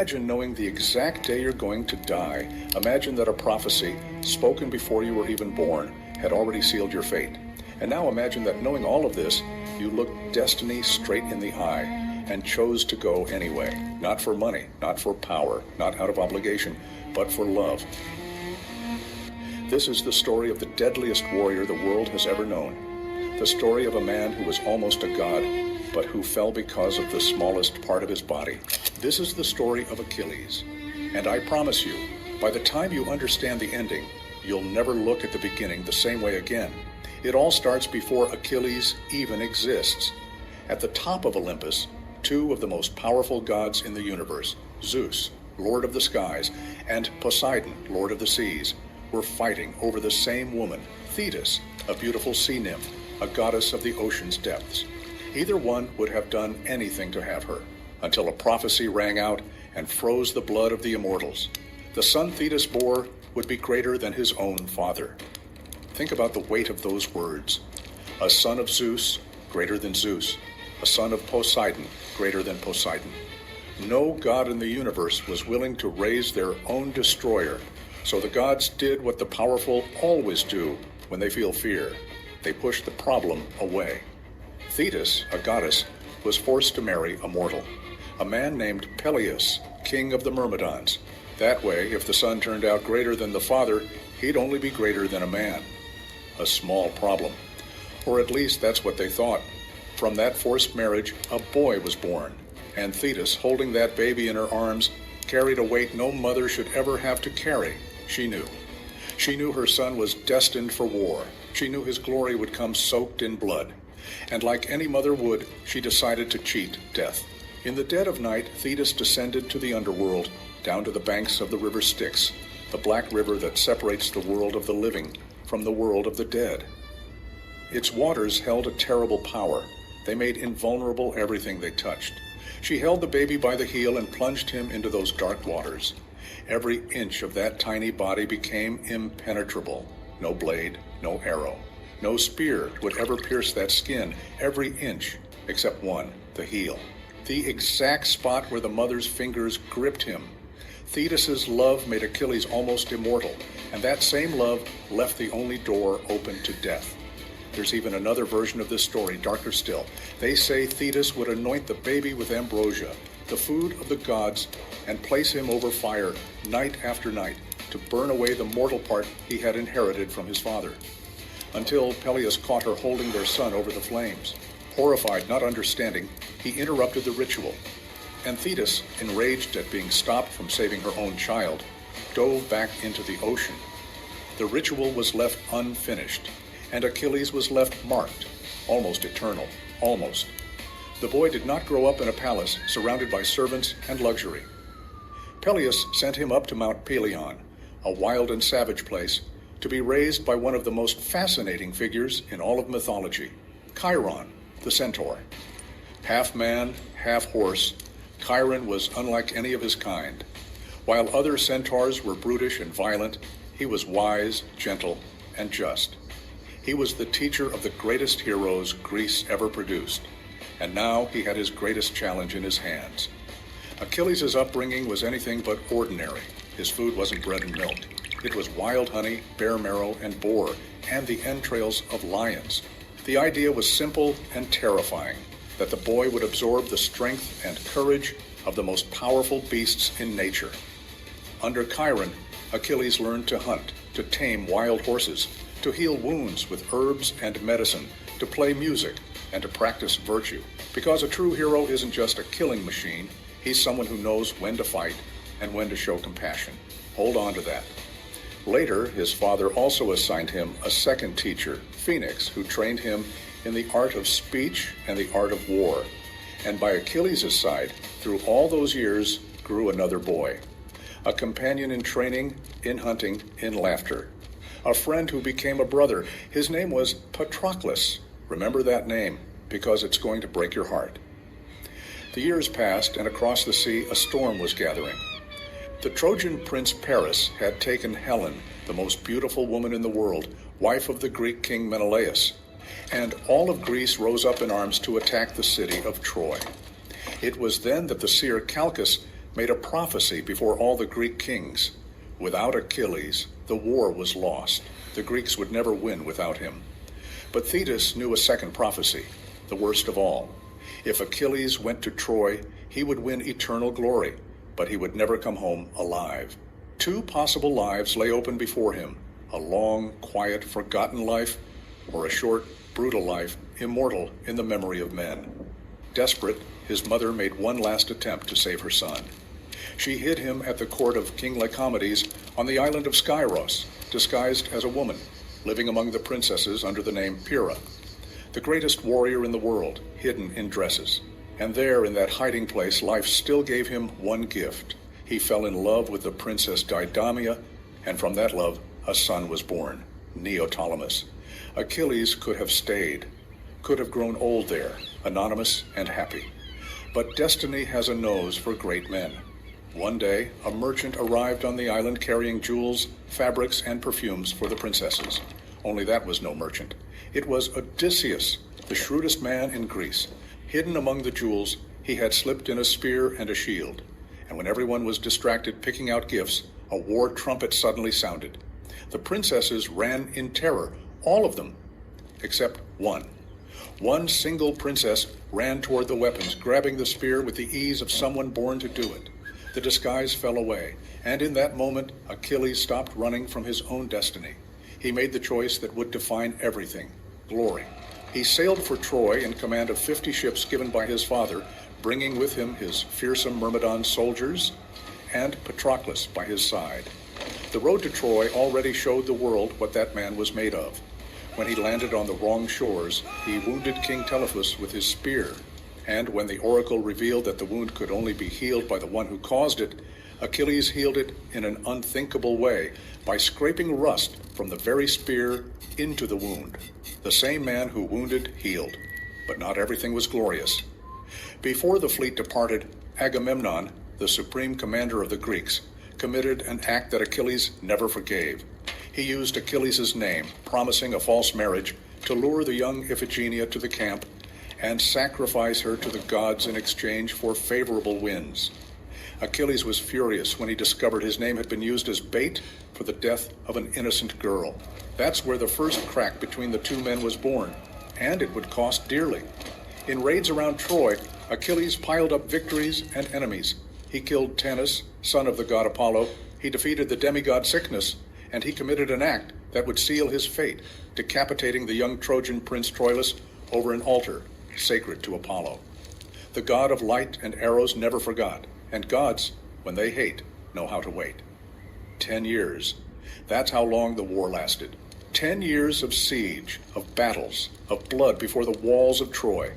Imagine knowing the exact day you're going to die. Imagine that a prophecy, spoken before you were even born, had already sealed your fate. And now imagine that knowing all of this, you looked destiny straight in the eye and chose to go anyway. Not for money, not for power, not out of obligation, but for love. This is the story of the deadliest warrior the world has ever known. The story of a man who was almost a god, but who fell because of the smallest part of his body. This is the story of Achilles. And I promise you, by the time you understand the ending, you'll never look at the beginning the same way again. It all starts before Achilles even exists. At the top of Olympus, two of the most powerful gods in the universe, Zeus, Lord of the skies, and Poseidon, Lord of the seas, were fighting over the same woman, Thetis, a beautiful sea nymph, a goddess of the ocean's depths. Either one would have done anything to have her, until a prophecy rang out and froze the blood of the immortals. The son Thetis bore would be greater than his own father. Think about the weight of those words. A son of Zeus, greater than Zeus. A son of Poseidon, greater than Poseidon. No god in the universe was willing to raise their own destroyer, so the gods did what the powerful always do when they feel fear. They pushed the problem away. Thetis, a goddess, was forced to marry a mortal, a man named Peleus, king of the Myrmidons. That way, if the son turned out greater than the father, he'd only be greater than a man. A small problem. Or at least that's what they thought. From that forced marriage, a boy was born, and Thetis, holding that baby in her arms, carried a weight no mother should ever have to carry. She knew. She knew her son was destined for war. She knew his glory would come soaked in blood. And like any mother would, she decided to cheat death. In the dead of night, Thetis descended to the underworld, down to the banks of the River Styx, the black river that separates the world of the living from the world of the dead. Its waters held a terrible power. They made invulnerable everything they touched. She held the baby by the heel and plunged him into those dark waters. Every inch of that tiny body became impenetrable. No blade, no arrow. No spear would ever pierce that skin, every inch, except one, the heel. The exact spot where the mother's fingers gripped him. Thetis's love made Achilles almost immortal, and that same love left the only door open to death. There's even another version of this story, darker still. They say Thetis would anoint the baby with ambrosia, the food of the gods, and place him over fire night after night to burn away the mortal part he had inherited from his father. Until Peleus caught her holding their son over the flames. Horrified, not understanding, he interrupted the ritual. And Thetis, enraged at being stopped from saving her own child, dove back into the ocean. The ritual was left unfinished, and Achilles was left marked, almost eternal, almost. The boy did not grow up in a palace surrounded by servants and luxury. Peleus sent him up to Mount Pelion, a wild and savage place, to be raised by one of the most fascinating figures in all of mythology, Chiron, the Centaur. Half man, half horse, Chiron was unlike any of his kind. While other centaurs were brutish and violent, he was wise, gentle, and just. He was the teacher of the greatest heroes Greece ever produced, and now he had his greatest challenge in his hands. Achilles' upbringing was anything but ordinary. His food wasn't bread and milk. It was wild honey, bear marrow, and boar, and the entrails of lions. The idea was simple and terrifying, that the boy would absorb the strength and courage of the most powerful beasts in nature. Under Chiron, Achilles learned to hunt, to tame wild horses, to heal wounds with herbs and medicine, to play music, and to practice virtue. Because a true hero isn't just a killing machine, he's someone who knows when to fight and when to show compassion. Hold on to that. Later, his father also assigned him a second teacher, Phoenix, who trained him in the art of speech and the art of war. And by Achilles' side, through all those years, grew another boy. A companion in training, in hunting, in laughter. A friend who became a brother. His name was Patroclus. Remember that name, because it's going to break your heart. The years passed, and across the sea, a storm was gathering. The Trojan prince Paris had taken Helen, the most beautiful woman in the world, wife of the Greek king Menelaus, and all of Greece rose up in arms to attack the city of Troy. It was then that the seer Calchas made a prophecy before all the Greek kings. Without Achilles, the war was lost. The Greeks would never win without him. But Thetis knew a second prophecy, the worst of all. If Achilles went to Troy, he would win eternal glory, but he would never come home alive. Two possible lives lay open before him, a long, quiet, forgotten life, or a short, brutal life, immortal in the memory of men. Desperate, his mother made one last attempt to save her son. She hid him at the court of King Lycomedes on the island of Skyros, disguised as a woman, living among the princesses under the name Pyrrha, the greatest warrior in the world, hidden in dresses. And there, in that hiding place, life still gave him one gift. He fell in love with the princess Didymia, and from that love, a son was born, Neoptolemus. Achilles could have stayed, could have grown old there, anonymous and happy. But destiny has a nose for great men. One day, a merchant arrived on the island carrying jewels, fabrics, and perfumes for the princesses. Only that was no merchant. It was Odysseus, the shrewdest man in Greece. Hidden among the jewels, he had slipped in a spear and a shield. And when everyone was distracted picking out gifts, a war trumpet suddenly sounded. The princesses ran in terror, all of them, except one. One single princess ran toward the weapons, grabbing the spear with the ease of someone born to do it. The disguise fell away, and in that moment, Achilles stopped running from his own destiny. He made the choice that would define everything, glory. He sailed for Troy in command of 50 ships given by his father, bringing with him his fearsome Myrmidon soldiers and Patroclus by his side. The road to Troy already showed the world what that man was made of. When he landed on the wrong shores, he wounded King Telephus with his spear. And when the oracle revealed that the wound could only be healed by the one who caused it, Achilles healed it in an unthinkable way by scraping rust from the very spear into the wound. The same man who wounded healed, but not everything was glorious. Before the fleet departed, Agamemnon, the supreme commander of the Greeks, committed an act that Achilles never forgave. He used Achilles' name, promising a false marriage, to lure the young Iphigenia to the camp and sacrifice her to the gods in exchange for favorable winds. Achilles was furious when he discovered his name had been used as bait for the death of an innocent girl. That's where the first crack between the two men was born, and it would cost dearly. In raids around Troy, Achilles piled up victories and enemies. He killed Tennis, son of the god Apollo. He defeated the demigod Sickness, and he committed an act that would seal his fate, decapitating the young Trojan prince Troilus over an altar sacred to Apollo. The god of light and arrows never forgot, and gods, when they hate, know how to wait. 10 years. That's how long the war lasted. 10 years of siege, of battles, of blood before the walls of Troy.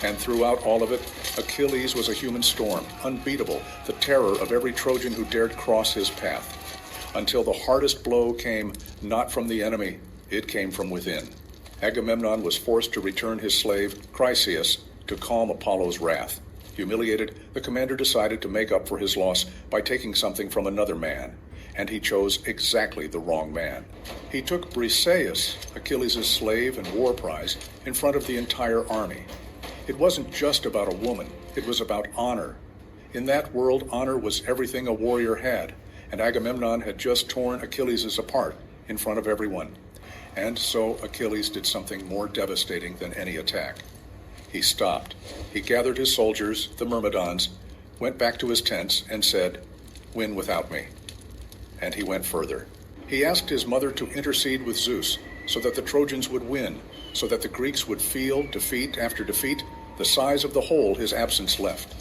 And throughout all of it, Achilles was a human storm, unbeatable, the terror of every Trojan who dared cross his path. Until the hardest blow came not from the enemy, it came from within. Agamemnon was forced to return his slave, Chryseis, to calm Apollo's wrath. Humiliated, the commander decided to make up for his loss by taking something from another man, and he chose exactly the wrong man. He took Briseis, Achilles' slave and war prize, in front of the entire army. It wasn't just about a woman, it was about honor. In that world, honor was everything a warrior had, and Agamemnon had just torn Achilles apart in front of everyone. And so Achilles did something more devastating than any attack. He stopped. He gathered his soldiers, the Myrmidons, went back to his tents, and said, "Win without me." And he went further. He asked his mother to intercede with Zeus so that the Trojans would win, so that the Greeks would feel, defeat after defeat, the size of the hole his absence left.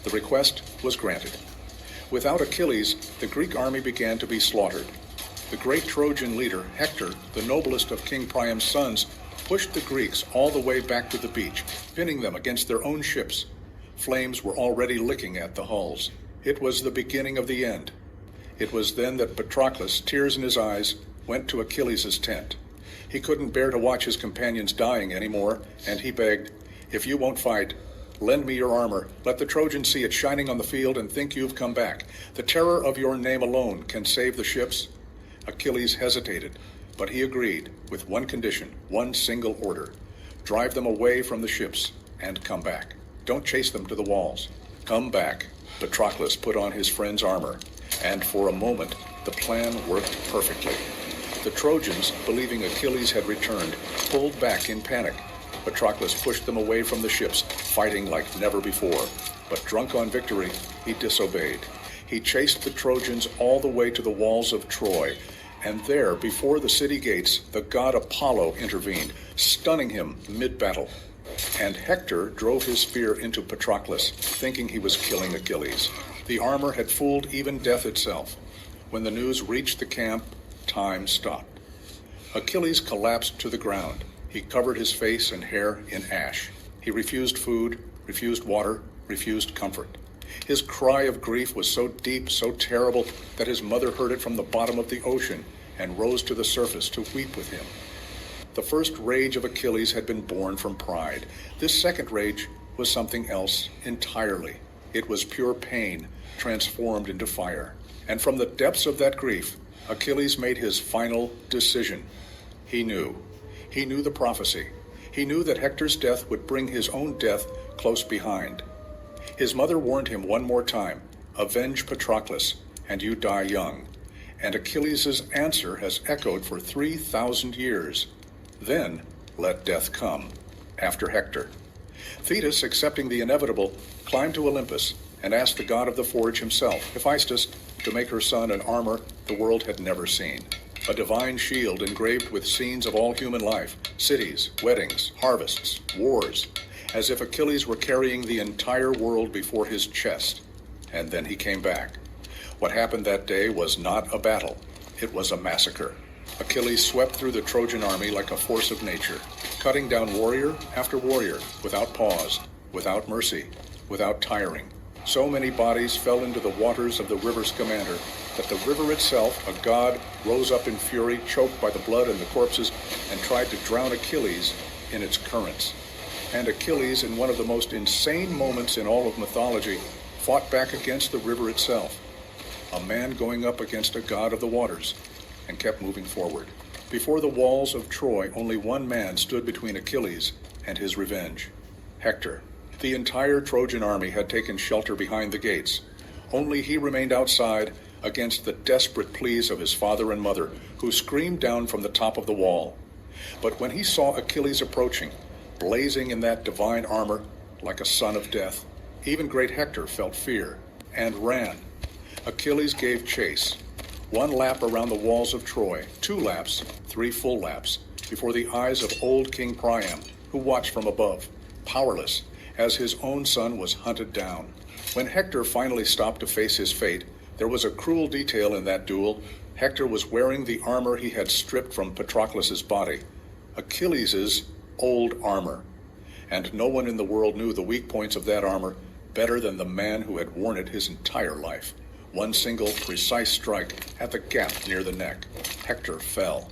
The request was granted. Without Achilles, the Greek army began to be slaughtered. The great Trojan leader, Hector, the noblest of King Priam's sons, pushed the Greeks all the way back to the beach, pinning them against their own ships. Flames were already licking at the hulls. It was the beginning of the end. It was then that Patroclus, tears in his eyes, went to Achilles' tent. He couldn't bear to watch his companions dying anymore, and he begged, "If you won't fight, lend me your armor. Let the Trojans see it shining on the field and think you've come back. The terror of your name alone can save the ships." Achilles hesitated, but he agreed with one condition, one single order. Drive them away from the ships and come back. Don't chase them to the walls. Come back. Patroclus put on his friend's armor, and for a moment the plan worked perfectly. The Trojans, believing Achilles had returned, pulled back in panic. Patroclus pushed them away from the ships, fighting like never before. But drunk on victory, he disobeyed. He chased the Trojans all the way to the walls of Troy, and there, before the city gates, the god Apollo intervened, stunning him mid-battle. And Hector drove his spear into Patroclus, thinking he was killing Achilles. The armor had fooled even death itself. When the news reached the camp, time stopped. Achilles collapsed to the ground. He covered his face and hair in ash. He refused food, refused water, refused comfort. His cry of grief was so deep, so terrible, that his mother heard it from the bottom of the ocean and rose to the surface to weep with him. The first rage of Achilles had been born from pride. This second rage was something else entirely. It was pure pain, transformed into fire. And from the depths of that grief, Achilles made his final decision. He knew. He knew the prophecy. He knew that Hector's death would bring his own death close behind. His mother warned him one more time, "Avenge Patroclus, and you die young." And Achilles' answer has echoed for 3,000 years. Then let death come, after Hector. Thetis, accepting the inevitable, climbed to Olympus and asked the god of the forge himself, Hephaestus, to make her son an armor the world had never seen. A divine shield engraved with scenes of all human life, cities, weddings, harvests, wars, as if Achilles were carrying the entire world before his chest. And then he came back. What happened that day was not a battle. It was a massacre. Achilles swept through the Trojan army like a force of nature, cutting down warrior after warrior, without pause, without mercy, without tiring. So many bodies fell into the waters of the River Scamander that the river itself, a god, rose up in fury, choked by the blood and the corpses, and tried to drown Achilles in its currents. And Achilles, in one of the most insane moments in all of mythology, fought back against the river itself. A man going up against a god of the waters, and kept moving forward. Before the walls of Troy, only one man stood between Achilles and his revenge, Hector. The entire Trojan army had taken shelter behind the gates. Only he remained outside against the desperate pleas of his father and mother, who screamed down from the top of the wall. But when he saw Achilles approaching, blazing in that divine armor like a son of death, even great Hector felt fear and ran. Achilles gave chase. 1 lap around the walls of Troy, 2 laps, 3 full laps, before the eyes of old King Priam, who watched from above, powerless, as his own son was hunted down. When Hector finally stopped to face his fate, there was a cruel detail in that duel. Hector was wearing the armor he had stripped from Patroclus's body, Achilles' old armor. And no one in the world knew the weak points of that armor better than the man who had worn it his entire life. 1 single, precise strike at the gap near the neck. Hector fell.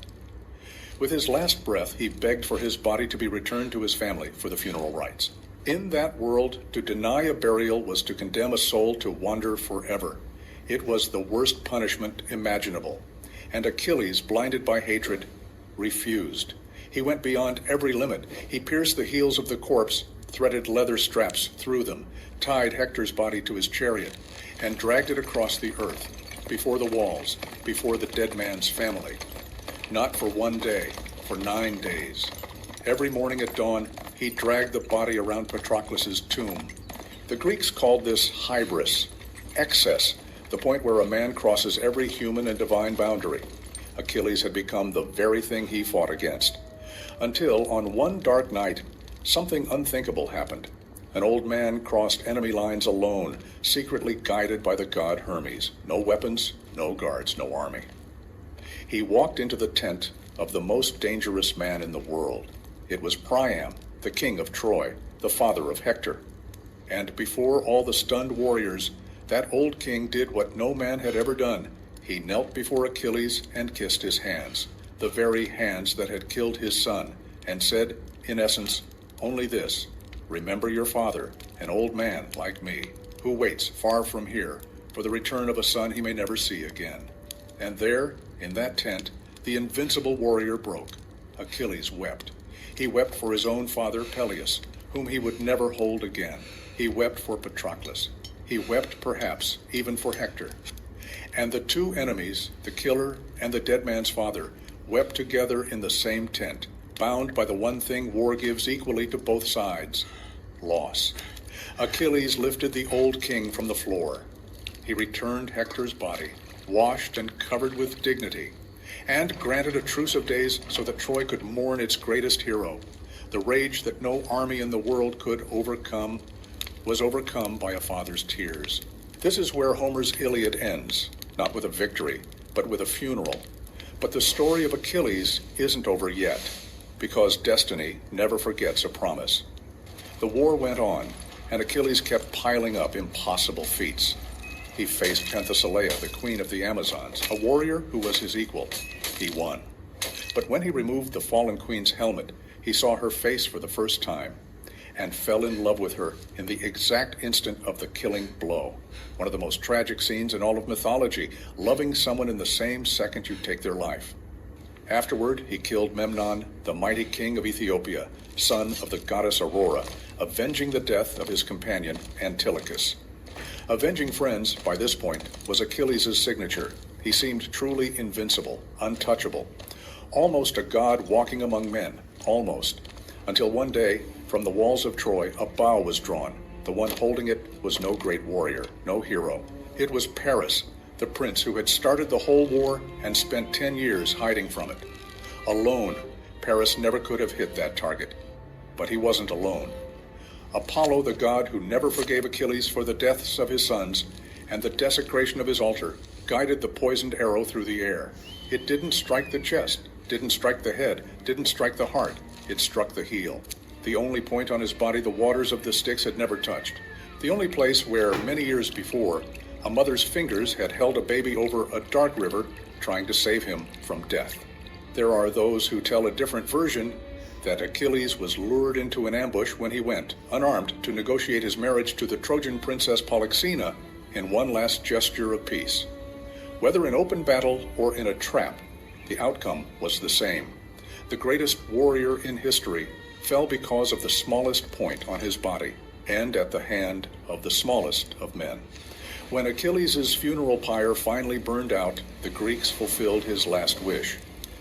With his last breath, he begged for his body to be returned to his family for the funeral rites. In that world, to deny a burial was to condemn a soul to wander forever. It was the worst punishment imaginable. And Achilles, blinded by hatred, refused. He went beyond every limit. He pierced the heels of the corpse, threaded leather straps through them, tied Hector's body to his chariot, and dragged it across the earth, before the walls, before the dead man's family. Not for 1 day, for 9 days. Every morning at dawn, he dragged the body around Patroclus's tomb. The Greeks called this hybris, excess, the point where a man crosses every human and divine boundary. Achilles had become the very thing he fought against. Until, on one dark night, something unthinkable happened. An old man crossed enemy lines alone, secretly guided by the god Hermes. No weapons, no guards, no army. He walked into the tent of the most dangerous man in the world. It was Priam, the king of Troy, the father of Hector. And before all the stunned warriors, that old king did what no man had ever done. He knelt before Achilles and kissed his hands, the very hands that had killed his son, and said, in essence, only this: remember your father, an old man like me, who waits far from here for the return of a son he may never see again. And there, in that tent, the invincible warrior broke. Achilles wept. He wept for his own father, Peleus, whom he would never hold again. He wept for Patroclus. He wept perhaps even for Hector. And the two enemies, the killer and the dead man's father, wept together in the same tent, bound by the one thing war gives equally to both sides: loss. Achilles lifted the old king from the floor. He returned Hector's body, washed and covered with dignity, and granted a truce of days so that Troy could mourn its greatest hero. The rage that no army in the world could overcome was overcome by a father's tears. This is where Homer's Iliad ends, not with a victory, but with a funeral. But the story of Achilles isn't over yet, because destiny never forgets a promise. The war went on, and Achilles kept piling up impossible feats. He faced Penthesilea, the queen of the Amazons, a warrior who was his equal. He won. But when he removed the fallen queen's helmet, he saw her face for the first time and fell in love with her in the exact instant of the killing blow. One of the most tragic scenes in all of mythology, loving someone in the same second you take their life. Afterward, he killed Memnon, the mighty king of Ethiopia, son of the goddess Aurora, avenging the death of his companion Antilochus. Avenging friends, by this point, was Achilles' signature. He seemed truly invincible, untouchable, almost a god walking among men, almost, until one day, from the walls of Troy, a bow was drawn. The one holding it was no great warrior, no hero. It was Paris, the prince who had started the whole war and spent 10 years hiding from it. Alone, Paris never could have hit that target. But he wasn't alone. Apollo, the god who never forgave Achilles for the deaths of his sons and the desecration of his altar, guided the poisoned arrow through the air. It didn't strike the chest, didn't strike the head, didn't strike the heart. It struck the heel, the only point on his body the waters of the Styx had never touched, the only place where, many years before, a mother's fingers had held a baby over a dark river, trying to save him from death. There are those who tell a different version, that Achilles was lured into an ambush when he went, unarmed, to negotiate his marriage to the Trojan princess Polyxena in one last gesture of peace. Whether in open battle or in a trap, the outcome was the same. The greatest warrior in history fell because of the smallest point on his body, and at the hand of the smallest of men. When Achilles' funeral pyre finally burned out, the Greeks fulfilled his last wish.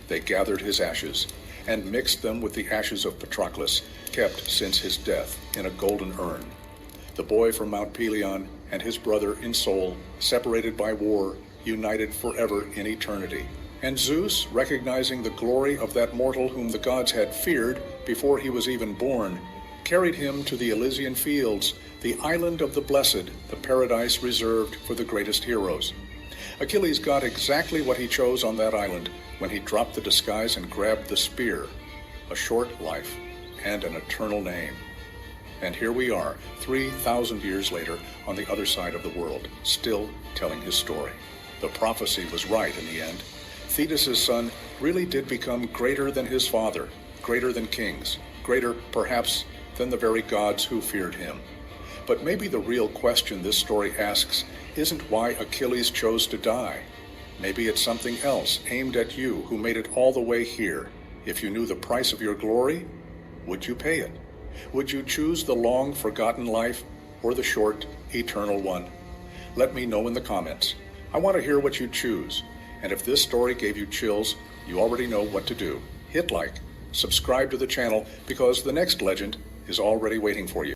They gathered his ashes and mixed them with the ashes of Patroclus, kept since his death in a golden urn. The boy from Mount Pelion and his brother in soul, separated by war, united forever in eternity. And Zeus, recognizing the glory of that mortal whom the gods had feared before he was even born, carried him to the Elysian fields, the island of the blessed, the paradise reserved for the greatest heroes. Achilles got exactly what he chose on that island when he dropped the disguise and grabbed the spear. A short life and an eternal name. And here we are, 3,000 years later, on the other side of the world, still telling his story. The prophecy was right in the end. Thetis' son really did become greater than his father, greater than kings, greater, perhaps, than the very gods who feared him. But maybe the real question this story asks isn't why Achilles chose to die. Maybe it's something else aimed at you who made it all the way here. If you knew the price of your glory, would you pay it? Would you choose the long forgotten life or the short eternal one? Let me know in the comments. I want to hear what you choose. And if this story gave you chills, you already know what to do. Hit like, subscribe to the channel, because the next legend is already waiting for you.